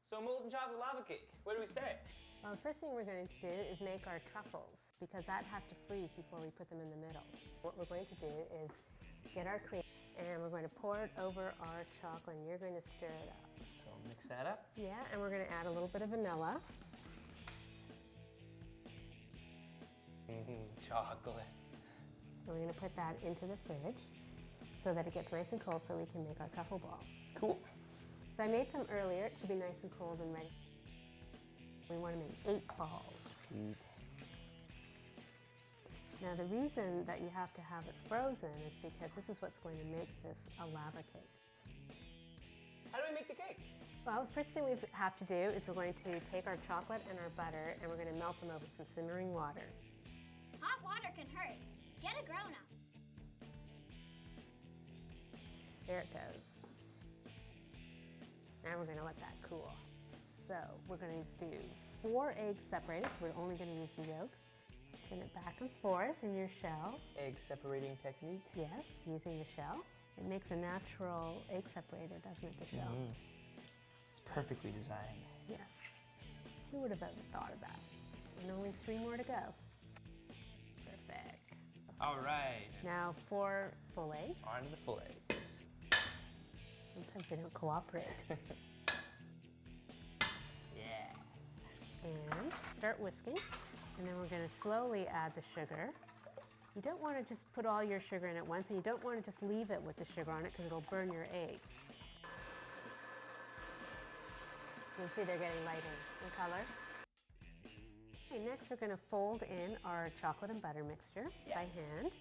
So molten chocolate lava cake, where do we start? Well, the first thing we're going to do is make our truffles because that has to freeze before we put them in the middle. What we're going to do is get our cream and we're going to pour it over our chocolate and you're going to stir it up. So mix that up. Yeah, and we're going to add a little bit of vanilla. Chocolate. And we're going to put that into the fridge so that it gets nice and cold so we can make our truffle balls. Cool. So I made some earlier. It should be nice and cold and ready. We want to make 8 balls. 8. Now the reason that you have to have it frozen is because this is what's going to make this a lava cake. How do we make the cake? Well, the first thing we have to do is we're going to take our chocolate and our butter and we're going to melt them over some simmering water. Hot water can hurt. Get a grown-up. There it goes. Now we're going to let that cool. So we're going to do 4 eggs separated, so we're only going to use the yolks. Turn it back and forth in your shell. Egg separating technique? Yes, using the shell. It makes a natural egg separator, doesn't it, the shell? It's perfectly designed. Yes. Who would have ever thought of that? And only 3 more to go. Perfect. All right. Now 4 full eggs. On to the full eggs. Sometimes they don't cooperate. Yeah. And start whisking. And then we're going to slowly add the sugar. You don't want to just put all your sugar in at once, and you don't want to just leave it with the sugar on it because it'll burn your eggs. You can see they're getting lighter in color. Okay, next we're going to fold in our chocolate and butter mixture by hand.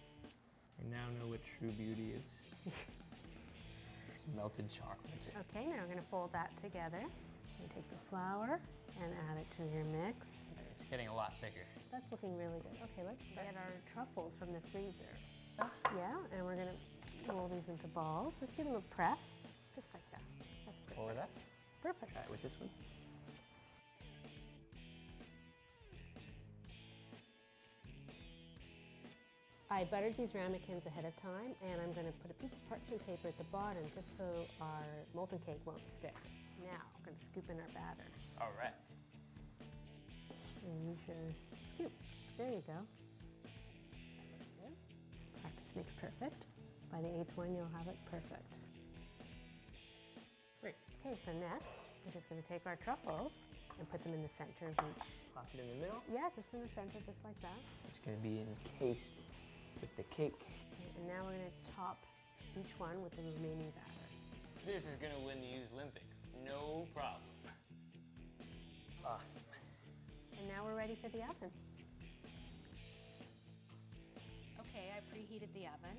I now know what true beauty is. It's melted chocolate. Okay, now we're going to fold that together. You take the flour and add it to your mix. It's getting a lot thicker. That's looking really good. Okay, let's get our truffles from the freezer. Yeah, and we're going to roll these into balls. Just give them a press, just like that. That's perfect. Pour it up. Perfect. Try it with this one. I buttered these ramekins ahead of time, and I'm going to put a piece of parchment paper at the bottom just so our molten cake won't stick. Now, we're going to scoop in our batter. All right. And use your scoop. There you go. That's good. Practice makes perfect. By the 8th one, you'll have it perfect. Great. Okay, so next, we're just going to take our truffles and put them in the center of each. Pop it in the middle. Yeah, just in the center, just like that. It's going to be encased with the cake. Okay, and now we're going to top each one with the remaining batter. This is going to win the Used Olympics. No problem. Awesome. And now we're ready for the oven. Okay, I preheated the oven.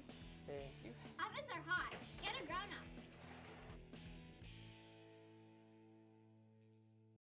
Thank you. Ovens are hot. Get a grown-up.